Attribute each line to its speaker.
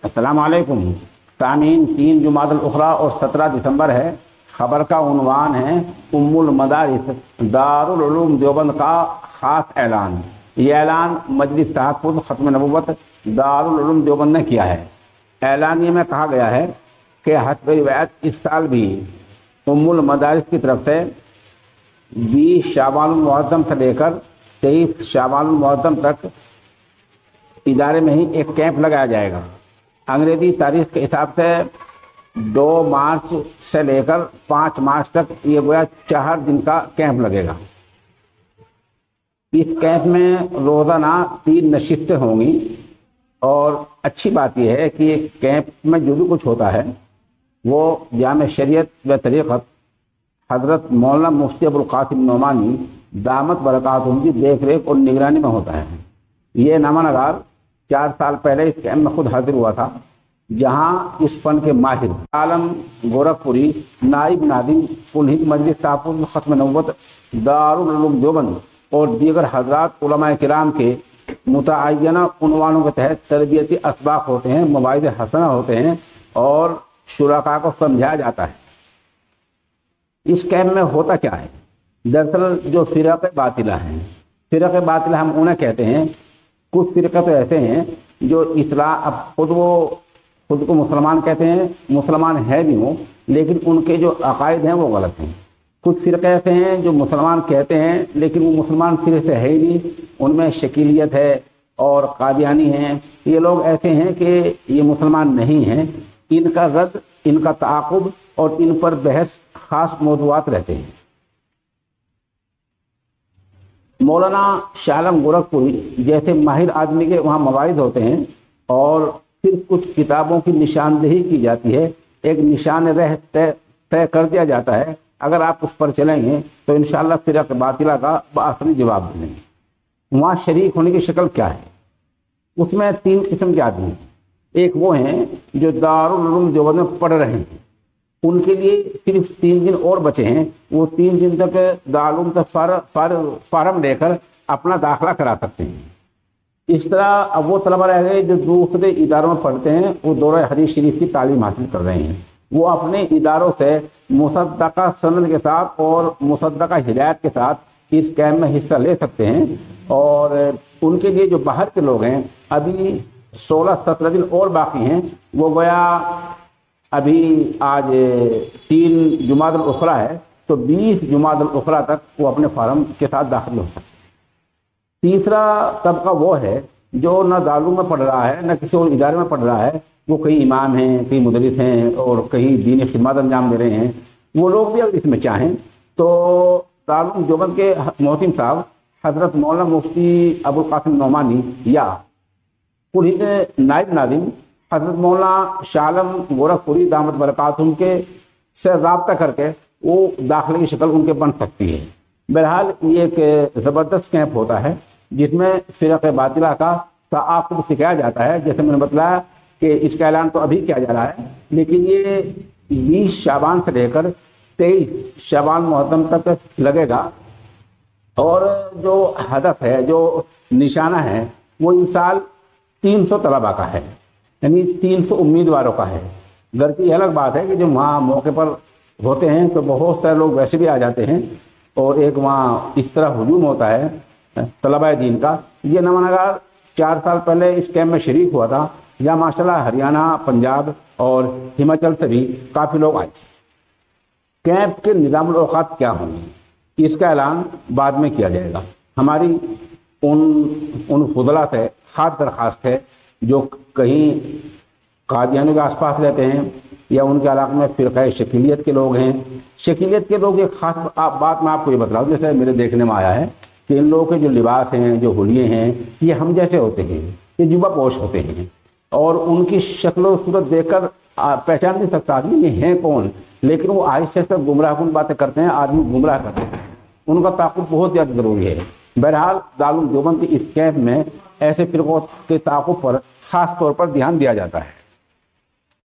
Speaker 1: अस्सलाम वालेकुम सामीन। 3 जुमादुल उखरा और 17 दिसंबर है। खबर का उन्वान है उम्मुल मदारिस दारुल उलूम देवबंद का खास ऐलान। ये ऐलान मजलिस तहफ़्फ़ुज़ ख़त्म नबुव्वत दारुल उलूम देवबंद ने किया है। ऐलानिये में कहा गया है कि हस्ब रिवायत इस साल भी उम्मुल मदारिस की तरफ से 20 शाबानुल मुअज़्ज़म से लेकर 23 शाबानुल मुअज़्ज़म तक इदारे में ही एक कैंप लगाया जाएगा। अंग्रेजी तारीख के हिसाब से 2 मार्च से लेकर 5 मार्च तक ये गोया 4 दिन का कैंप लगेगा। इस कैंप में रोज़ाना 3 नशिस्तें होंगी और अच्छी बात यह है कि कैंप में जो भी कुछ होता है वो जामे शरीयत व तरीक़त हज़रत मौलाना मुफ्ती अबुल क़ासिम नोमानी दामत बरकातुहू की देख रेख और निगरानी में होता है। ये नामानगार 4 साल पहले इस कैंप में खुद हाजिर हुआ था, जहाँ इस फन के माहिर आलम गोरखपुरी नाइब नादिम पुलहित मजलिस तहफ़्फ़ुज़ ख़त्म नबुव्वत दारुल उलूम देवबंद और दीगर हज़रात उलमाए किराम के मुतअय्यना उन्वानों के तहत तरबियती असबाक होते हैं, मवाइद हसना होते हैं और शुरका को समझाया जाता है। इस कैंप में होता क्या है? दरअसल जो फ़िरक़ बातिला हैं, फ़िरक़ बातिला हम उन्हें कहते हैं। कुछ फ़िरक़े तो ऐसे हैं जो अब खुद को मुसलमान कहते हैं, मुसलमान है भी हों, लेकिन उनके जो अकायद हैं वो गलत हैं। कुछ फ़िरक़े ऐसे हैं जो मुसलमान कहते हैं लेकिन वो मुसलमान सिरे से है ही नहीं, उनमें शकीलियत है और कादियानी हैं। ये लोग ऐसे हैं कि ये मुसलमान नहीं हैं। इनका रद्द, इनका ताक़ुब और इन पर बहस ख़ास मौज़ूआत रहते हैं। मौलाना शाह आलम गोरखपुरी जैसे माहिर आदमी के वहाँ मवाइद होते हैं और फिर कुछ किताबों की निशानदेही की जाती है, एक निशान रह तय कर दिया जाता है। अगर आप उस पर चलेंगे तो इंशाअल्लाह फ़िरक़ बातिला का बाअसली जवाब देंगे। वहाँ शरीक होने की शक्ल क्या है? उसमें 3 किस्म के आदमी हैं। एक वो हैं जो दारुल उलूम देवबंद में पढ़ रहे हैं, उनके लिए सिर्फ 3 दिन और बचे हैं। वो 3 दिन तक दारुल उलूम तक फार्म लेकर अपना दाखिला करा सकते हैं। इस तरह अब वो तलबा रह गए जो दूसरे इदारों में पढ़ते हैं, वो दौरा हदीस शरीफ की तालीम हासिल कर रहे हैं। वो अपने इदारों से मुसद्दक़ा सनद के साथ और मुसद्दक़ा हिदायत के साथ इस कैंप में हिस्सा ले सकते हैं। और उनके लिए जो बाहर के लोग हैं, अभी 16-17 दिन और बाकी हैं। वो गया अभी आज 3 जुमादुल उखरा है, तो 20 जुमादुल उखरा तक वो अपने फार्म के साथ दाखिल हो सकते हैं। तीसरा तबका वो है जो न दारुल में पढ़ रहा है न किसी और इदारे में पढ़ रहा है। वो कई इमाम हैं, कई मुदरिस हैं और कई दीनी खिदमत अंजाम दे रहे हैं। वो लोग भी अगर इसमें चाहें तो दारुल उलूम देवबंद के मोहतिम साहब हज़रत मौलाना मुफ्ती अबुल क़ासिम नोमानी या पुलहित नाइब नादिम हज़रत मौलाना शाह आलम गोरखपुरी दामत बरकातुहू के से राब्ता करके वो दाखिले की शक्ल उनके बन सकती है। बहरहाल ये एक ज़बरदस्त कैंप होता है जिसमें फ़िरक़ बातिला का ताक़ुब सिखाया जाता है। जैसे मैंने बताया कि इसका ऐलान तो अभी किया जा रहा है, लेकिन ये 20 शाबान से लेकर 23 शाबान मुअज़्ज़म तक लगेगा। और जो हदफ है, जो निशाना है, वो इस साल 300 तलबा का है, यानी 300 उम्मीदवारों का है। घर की अलग बात है कि जो वहाँ मौके पर होते हैं तो बहुत सारे लोग वैसे भी आ जाते हैं और एक वहाँ इस तरह हुजूम होता है तलबा दीन का। ये नवानगार 4 साल पहले इस कैंप में शरीक हुआ था, या माशाल्लाह हरियाणा, पंजाब और हिमाचल से भी काफ़ी लोग आए थे। कैंप के निज़ामुल औक़ात क्या होंगे, इसका ऐलान बाद में किया जाएगा। हमारी उन फुज़ला से ख़ास दरख्वास्त है जो कहीं कादियानियों के आसपास रहते हैं या उनके इलाके में फ़िरक़ा शकीलियत के लोग हैं। शकीलियत के लोग एक ख़ास बात मैं आपको ये बता रहा हूँ, जैसे मेरे देखने में आया है कि इन लोगों के जो लिबास हैं, जो हुलिये हैं, ये हम जैसे होते हैं, ये जुबा पोश होते हैं और उनकी शक्ल सूरत देखकर पहचान नहीं सकता आदमी ये हैं कौन, लेकिन वो आहिस्ते से गुमराहकुन बातें करते हैं, आदमी गुमराह करते हैं। उनका ताक़ुब बहुत ज़्यादा ज़रूरी है। बहरहाल दारुल उलूम देवबंद के इस कैंप में ऐसे फ़िरक़ों के ताक़ुब पर ख़ास तौर पर ध्यान दिया जाता है।